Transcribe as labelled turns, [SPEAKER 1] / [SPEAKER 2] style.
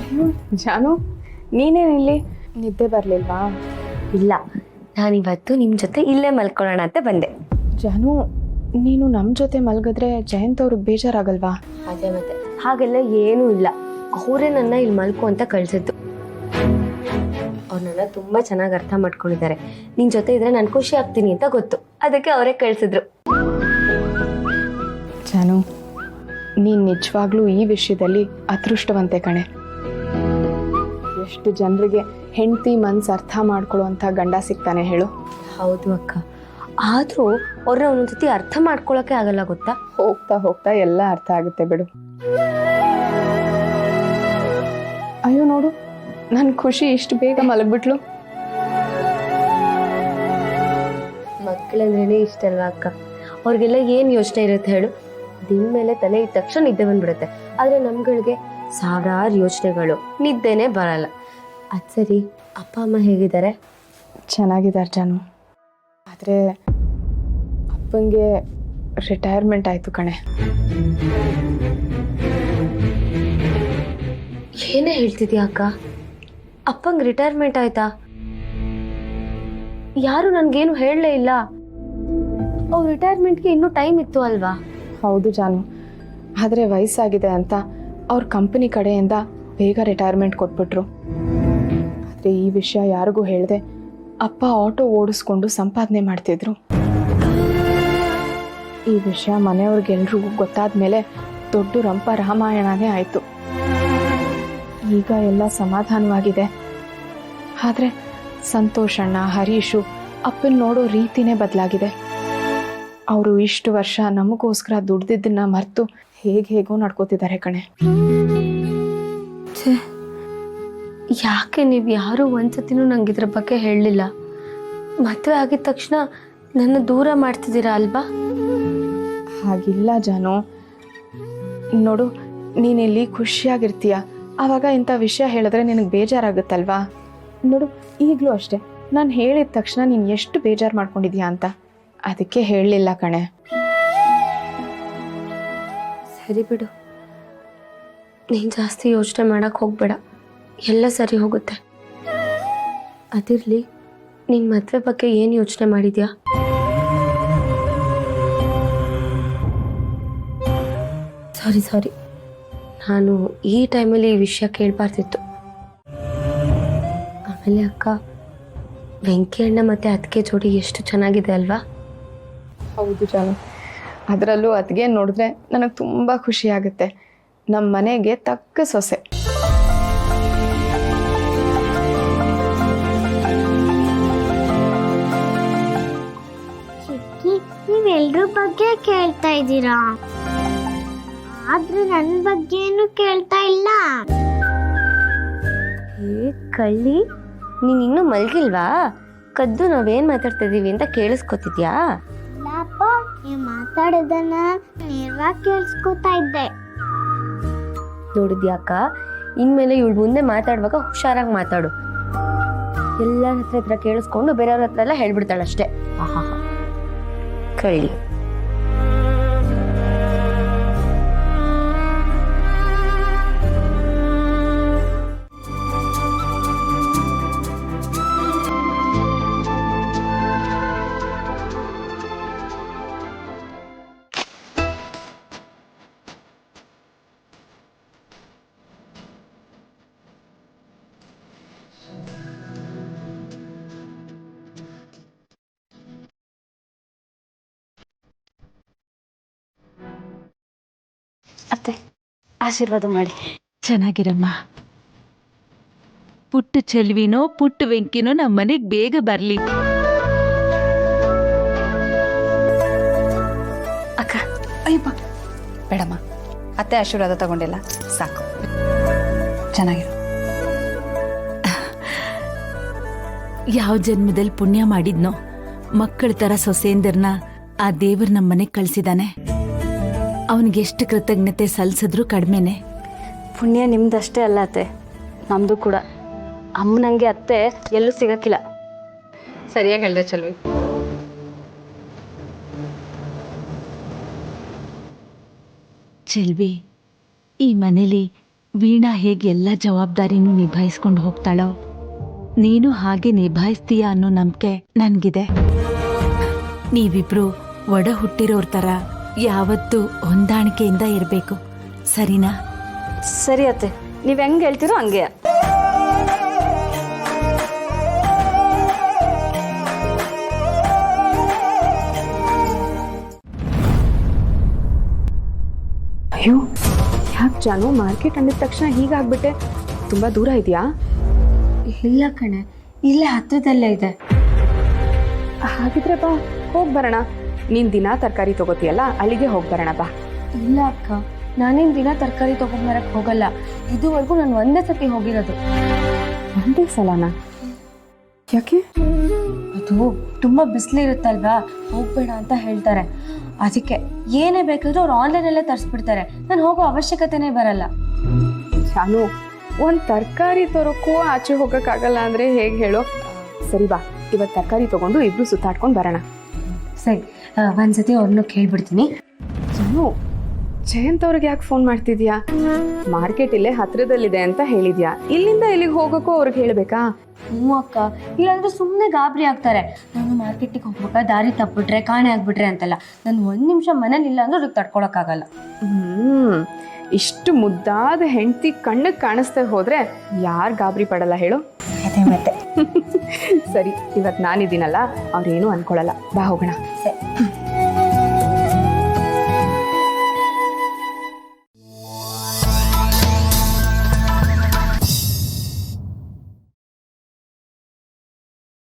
[SPEAKER 1] ಅಯ್ಯೋ ಜಾನು, ನೀನೇನಿಲ್ಲಿ? ನಿದ್ದೆ ಬರಲಿಲ್ವಾ?
[SPEAKER 2] ಇಲ್ಲ, ನಾನಿವತ್ತು ನಿಮ್ಮ ಜೊತೆ ಇಲ್ಲೇ ಮಲ್ಕೊಳ್ಳೋಣ ಅಂತ ಬಂದೆ.
[SPEAKER 1] ಜಾನು, ನೀನು ನಮ್ಮ ಜೊತೆ ಮಲಗಿದ್ರೆ ಜಯಂತ್ ಅವ್ರಿಗೆ ಬೇಜಾರಾಗಲ್ವಾ?
[SPEAKER 2] ಅದೇ ಮತ್ತೆ ಹಾಗೆಲ್ಲ ಏನೂ ಇಲ್ಲ. ಅವರೇ ನನ್ನ ಇಲ್ಲಿ ಮಲ್ಕೊ ಅಂತ ಕಳ್ಸಿದ್ದು. ಅವ್ರು ನನ್ನ ತುಂಬ ಚೆನ್ನಾಗಿ ಅರ್ಥ ಮಾಡ್ಕೊಂಡಿದ್ದಾರೆ. ನಿನ್ನ ಜೊತೆ ಇದ್ರೆ ನಾನು ಖುಷಿ ಆಗ್ತೀನಿ ಅಂತ ಗೊತ್ತು, ಅದಕ್ಕೆ ಅವರೇ ಕಳ್ಸಿದ್ರು.
[SPEAKER 1] ಜಾನು, ನೀನು ನಿಜವಾಗ್ಲೂ ಈ ವಿಷಯದಲ್ಲಿ ಅದೃಷ್ಟವಂತೆ ಕಣೆ. ಎಷ್ಟು ಜನರಿಗೆ ಹೆಂಡತಿ ಮನ್ಸು ಅರ್ಥ ಮಾಡ್ಕೊಳ್ಳುವಂಥ ಗಂಡ ಸಿಗ್ತಾನೆ ಹೇಳು?
[SPEAKER 2] ಹೌದು ಅಕ್ಕ, ಆದರೂ ಅವ್ರನ್ನ ಒಂದೊಂದ್ಸತಿ ಅರ್ಥ ಮಾಡ್ಕೊಳಕ್ಕೆ ಆಗಲ್ಲ ಗೊತ್ತಾ?
[SPEAKER 1] ಹೋಗ್ತಾ ಹೋಗ್ತಾ ಎಲ್ಲ ಅರ್ಥ ಆಗುತ್ತೆ ಬಿಡು. ಅಯ್ಯೋ ನೋಡು, ನನ್ನ ಖುಷಿ ಇಷ್ಟು ಬೇಗ ಮಲಗ್ಬಿಟ್ಲು.
[SPEAKER 2] ಮಕ್ಕಳಂದ್ರೇನೆ ಇಷ್ಟ ಅಲ್ವಾ ಅಕ್ಕ? ಅವ್ರಿಗೆಲ್ಲ ಏನು ಯೋಚನೆ ಇರುತ್ತೆ ಹೇಳು? ದಿನ ಮೇಲೆ ತಲೆ ಇದ್ದ ತಕ್ಷಣ ನಿದ್ದೆ ಬಂದ್ಬಿಡುತ್ತೆ. ಆದರೆ ನಮ್ಗಳಿಗೆ ಸಾವಿರಾರು ಯೋಚನೆಗಳು, ನಿದ್ದೆನೇ ಬರಲ್ಲ. ಅದು ಸರಿ, ಅಪ್ಪ ಅಮ್ಮ ಹೇಗಿದ್ದಾರೆ?
[SPEAKER 1] ಚೆನ್ನಾಗಿದ್ದಾರೆ ಜಾನು. ಆದರೆ ಅಪ್ಪಂಗೆ ರಿಟೈರ್ಮೆಂಟ್ ಆಯಿತು ಕಣೆ.
[SPEAKER 2] ಏನೇ ಹೇಳ್ತಿದ್ಯಾ ಅಕ್ಕ? ಅಪ್ಪಂಗೆ ರಿಟೈರ್ಮೆಂಟ್ ಆಯ್ತಾ? ಯಾರು ನನಗೇನು ಹೇಳಲೇ ಇಲ್ಲ. ಅವ್ರ ರಿಟೈರ್ಮೆಂಟ್ಗೆ ಇನ್ನೂ ಟೈಮ್ ಇತ್ತು ಅಲ್ವಾ?
[SPEAKER 1] ಹೌದು ಜಾನು, ಆದರೆ ವಯಸ್ಸಾಗಿದೆ ಅಂತ ಅವ್ರ ಕಂಪನಿ ಕಡೆಯಿಂದ ಬೇಗ ರಿಟೈರ್ಮೆಂಟ್ ಕೊಟ್ಬಿಟ್ರು. ಆದರೆ ಈ ವಿಷಯ ಯಾರಿಗೂ ಹೇಳದೆ ಅಪ್ಪ ಆಟೋ ಓಡಿಸ್ಕೊಂಡು ಸಂಪಾದನೆ ಮಾಡ್ತಿದ್ರು. ಈ ವಿಷಯ ಮನೆಯವ್ರಿಗೆಲ್ರಿಗೂ ಗೊತ್ತಾದ ಮೇಲೆ ದೊಡ್ಡ ರಂಪ ರಾಮಾಯಣನೇ ಆಯಿತು. ಈಗ ಎಲ್ಲ ಸಮಾಧಾನವಾಗಿದೆ. ಆದರೆ ಸಂತೋಷಣ್ಣ, ಹರೀಶು ಅಪ್ಪನ ನೋಡೋ ರೀತಿನೇ ಬದಲಾಗಿದೆ. ಅವರು ಇಷ್ಟು ವರ್ಷ ನಮಗೋಸ್ಕರ ದುಡ್ದಿದ್ದನ್ನ ಮರೆತು ಹೇಗೋ ನಡ್ಕೋತಿದ್ದಾರೆ ಕಣೆ.
[SPEAKER 2] ಯಾಕೆ ನೀವು ಯಾರು ಒಂದ್ಸತಿನೂ ನಂಗೆ ಇದ್ರ ಬಗ್ಗೆ ಹೇಳಲಿಲ್ಲ? ಮದುವೆ ಆಗಿದ ತಕ್ಷಣ ನನ್ನ ದೂರ ಮಾಡ್ತಿದ್ದೀರಾ ಅಲ್ವಾ?
[SPEAKER 1] ಹಾಗಿಲ್ಲ ಜಾನು. ನೋಡು, ನೀನಿಲ್ಲಿ ಖುಷಿಯಾಗಿರ್ತೀಯ, ಆವಾಗ ಇಂಥ ವಿಷಯ ಹೇಳಿದ್ರೆ ನಿನಗೆ ಬೇಜಾರಾಗುತ್ತಲ್ವಾ? ನೋಡು, ಈಗಲೂ ಅಷ್ಟೆ, ನಾನು ಹೇಳಿದ ತಕ್ಷಣ ನೀನು ಎಷ್ಟು ಬೇಜಾರು ಮಾಡ್ಕೊಂಡಿದ್ಯಾ ಅಂತ. ಅದಕ್ಕೆ ಹೇಳಲಿಲ್ಲ ಕಣೆ.
[SPEAKER 2] ಸರಿ ಬಿಡು, ನೀನು ಜಾಸ್ತಿ ಯೋಚನೆ ಮಾಡಕ್ಕೆ ಹೋಗ್ಬೇಡ, ಎಲ್ಲ ಸರಿ ಹೋಗುತ್ತೆ. ಅದಿರಲಿ, ನಿನ್ನ ಮದುವೆ ಬಗ್ಗೆ ಏನು ಯೋಚನೆ ಮಾಡಿದ್ಯಾ? ಸಾರಿ, ನಾನು ಈ ಟೈಮಲ್ಲಿ ಈ ವಿಷಯ ಕೇಳಬಾರ್ದಿತ್ತು. ಆಮೇಲೆ ಅಕ್ಕ, ವೆಂಕಿ ಅಣ್ಣ ಮತ್ತು ಅದಕ್ಕೆ ಜೋಡಿ ಎಷ್ಟು ಚೆನ್ನಾಗಿದೆ ಅಲ್ವಾ?
[SPEAKER 1] ಹೌದು ಜಾನು, ಅದರಲ್ಲೂ ಅದಕ್ಕೆ ನೋಡಿದ್ರೆ ನನಗೆ ತುಂಬ ಖುಷಿ ಆಗುತ್ತೆ. ನಮ್ಮ ಮನೆಗೆ ತಕ್ಕ ಸೊಸೆ.
[SPEAKER 3] ನೀವೆಲ್ರ ಬಗ್ಗೆ ಕೇಳ್ತಾ ಇದ್ದೀರಾ, ಆದ್ರೆ ನನ್ನ ಬಗ್ಗೆ ಏನು ಕೇಳ್ತಾ ಇಲ್ಲ.
[SPEAKER 2] ಕಳ್ಳಿ, ನೀನು ಇನ್ನೂ ಮಲ್ಗಿಲ್ವಾ? ಕದ್ದು ನಾವೇನು ಮಾತಾಡ್ತಾ ಇದೀವಿ ಅಂತ ಕೇಳಿಸ್ಕೊತಿದ್ಯಾ?
[SPEAKER 3] ಇಲ್ಲಪ್ಪ, ನೀವು ಮಾತಾಡೋದನ್ನ ನೇರವಾಗಿ ಕೇಳಿಸ್ಕೊತಾ ಇದ್ದೆ.
[SPEAKER 2] ನೋಡಿದ್ಯಾಕ? ಇನ್ಮೇಲೆ ಇವಳು ಮುಂದೆ ಮಾತಾಡುವಾಗ ಹುಷಾರಾಗಿ ಮಾತಾಡು. ಎಲ್ಲರ ಹತ್ರ ಕೇಳಿಸ್ಕೊಂಡು ಬೇರೆಯವ್ರ ಹತ್ರ ಎಲ್ಲ ಹೇಳ್ಬಿಡ್ತಾಳಷ್ಟೇ. ಆಹಾ, ಕಳ್ಳಿ.
[SPEAKER 4] ಅತ್ತೆ, ಆಶೀರ್ವಾದ ಮಾಡಿ. ಚೆನ್ನಾಗಿರಮ್ಮ. ಪುಟ್ಟ ಚೆಲ್ವಿನೋ ಪುಟ್ಟ ವೆಂಕಿನೋ ನಮ್ಮ ಮನೆಗೆ ಬೇಗ ಬರಲಿ.
[SPEAKER 5] ಅಕ್ಕ, ಅಯ್ಯಪ್ಪ ಬೇಡಮ್ಮ, ಅತ್ತೆ ಆಶೀರ್ವಾದ ತಗೊಂಡಿಲ್ಲ, ಸಾಕು. ಚೆನ್ನಾಗಿರು.
[SPEAKER 4] ಯಾವ ಜನ್ಮದಲ್ಲಿ ಪುಣ್ಯ ಮಾಡಿದ್ನೋ ಮಕ್ಕಳ ಥರ ಸೊಸೆಂದರ್ನ ಆ ದೇವ್ರ ನಮ್ಮ ಮನೆಗೆ ಕಳಿಸಿದಾನೆ. ಅವನಿಗೆ ಎಷ್ಟು ಕೃತಜ್ಞತೆ ಸಲ್ಲಿಸಿದ್ರು ಕಡಿಮೆನೆ.
[SPEAKER 6] ಪುಣ್ಯ ನಿಮ್ದಷ್ಟೇ ಅಲ್ಲ ಅತ್ತೆ, ನಮ್ಮದು ಕೂಡ. ಅಮ್ಮನಂಗೆ ಅತ್ತೆ ಎಲ್ಲೂ ಸಿಗಕ್ಕಿಲ್ಲ.
[SPEAKER 5] ಸರಿಯಾಗಿ ಹೇಳ್ದೆ ಚೆಲ್ವಿ.
[SPEAKER 4] ಚೆಲ್ವಿ, ಈ ಮನೇಲಿ ವೀಣಾ ಹೇಗೆ ಎಲ್ಲ ಜವಾಬ್ದಾರಿನೂ ನಿಭಾಯಿಸ್ಕೊಂಡು ಹೋಗ್ತಾಳೋ ನೀನು ಹಾಗೆ ನಿಭಾಯಿಸ್ತೀಯ ಅನ್ನೋ ನಂಬಿಕೆ ನನ್ಗಿದೆ. ನೀವಿಬ್ರು ಒಡ ಹುಟ್ಟಿರೋರ್ ಥರ ಯಾವತ್ತೂ ಹೊಂದಾಣಿಕೆಯಿಂದ ಇರಬೇಕು, ಸರಿನಾ?
[SPEAKER 6] ಸರಿ ಅತ್ತೆ, ನೀವು ಹೆಂಗೆ ಹೇಳ್ತೀರೋ ಹಂಗೆ.
[SPEAKER 1] ಅಯ್ಯೋ, ಯಾಕೆ ಜಾನು ಮಾರ್ಕೆಟ್ ಅಂದಿದ ತಕ್ಷಣ ಹೀಗಾಗ್ಬಿಟ್ಟೆ? ತುಂಬ ದೂರ ಇದೆಯಾ?
[SPEAKER 2] ಇಲ್ಲ ಕಣೆ, ಇಲ್ಲೇ ಹತ್ರದಲ್ಲೇ ಇದೆ.
[SPEAKER 1] ಹಾಗಿದ್ರೆ ಬಾ, ಹೋಗಿ ಬರೋಣ. ನೀನು ದಿನ ತರಕಾರಿ ತಗೋತೀಯಲ್ಲ, ಅಲ್ಲಿಗೆ ಹೋಗಿ ಬರೋಣ ಬಾ.
[SPEAKER 2] ಇಲ್ಲ ಅಕ್ಕ, ನಾನೇನು ದಿನ ತರಕಾರಿ ತಗೊಂಡ್ಬರಕ್ಕೆ ಹೋಗಲ್ಲ. ಇದುವರೆಗೂ ನಾನು ಒಂದೇ ಸತಿ ಹೋಗಿರೋದು.
[SPEAKER 1] ಒಂದೇ ಸಲನಾ? ಯಾಕೆ?
[SPEAKER 2] ಅದು ತುಂಬ ಬಿಸಿಲಿರುತ್ತಲ್ವಾ, ಹೋಗ್ಬೇಡ ಅಂತ ಹೇಳ್ತಾರೆ. ಅದಕ್ಕೆ ಏನೇ ಬೇಕಾದ್ರೂ ಅವ್ರು ಆನ್ಲೈನಲ್ಲೇ ತರಿಸ್ಬಿಡ್ತಾರೆ. ನಾನು ಹೋಗೋ ಅವಶ್ಯಕತೆನೇ ಬರಲ್ಲ.
[SPEAKER 1] ಜಾನು, ಒಂದು ತರಕಾರಿ ತರೋಕ್ಕೂ ಆಚೆ ಹೋಗೋಕ್ಕಾಗಲ್ಲ ಅಂದರೆ ಹೇಗೆ ಹೇಳು? ಸರಿ ಬಾ, ಇವತ್ತು ತರಕಾರಿ ತಗೊಂಡು ಇಬ್ರು ಸುತ್ತಾಡ್ಕೊಂಡು ಬರೋಣ.
[SPEAKER 2] ಸರಿ, ಒಂದ್ಸತಿ ಅವ್ರನ್ನೂ ಕೇಳ್ಬಿಡ್ತೀನಿ.
[SPEAKER 1] ಜಾನು, ಜಯಂತ್ ಅವ್ರಿಗೆ ಯಾಕೆ ಫೋನ್ ಮಾಡ್ತಿದ್ಯಾ? ಮಾರ್ಕೆಟ್ ಇಲ್ಲೇ ಹತ್ರದಲ್ಲಿದೆ ಅಂತ ಹೇಳಿದ್ಯಾ, ಇಲ್ಲಿಂದ ಇಲ್ಲಿಗೆ ಹೋಗೋಕ್ಕೂ ಅವ್ರಿಗೆ ಹೇಳಬೇಕಾ?
[SPEAKER 2] ಹ್ಞೂ ಅಕ್ಕ, ಇಲ್ಲಾಂದ್ರೆ ಸುಮ್ಮನೆ ಗಾಬರಿ ಆಗ್ತಾರೆ. ನಾನು ಮಾರ್ಕೆಟಿಗೆ ಹೋಗ್ಬೇಕಾ ದಾರಿ ತಪ್ಪಿಟ್ರೆ, ಕಾಣೆ ಆಗ್ಬಿಟ್ರೆ ಅಂತೆಲ್ಲ. ನಾನು ಒಂದು ನಿಮಿಷ ಮನೇಲಿ ಇಲ್ಲ ಅಂದ್ರೆ ಅವ್ರಿಗೆ ತಡ್ಕೊಳಕ್ಕಾಗಲ್ಲ.
[SPEAKER 1] ಇಷ್ಟು ಮುದ್ದಾದ ಹೆಂಡತಿ ಕಣ್ಣಿಗೆ ಕಾಣಿಸ್ತಾ ಹೋದ್ರೆ ಯಾರು ಗಾಬರಿ ಪಡಲ್ಲ ಹೇಳು?
[SPEAKER 2] ಅದೇ ಮತ್ತೆ.
[SPEAKER 1] ಸರಿ, ಇವತ್ತು ನಾನಿದ್ದೀನಲ್ಲ, ಅವ್ರೇನು ಅನ್ಕೊಳಲ್ಲ. ಬಾ ಹೋಗೋಣ.
[SPEAKER 2] ಸರಿ.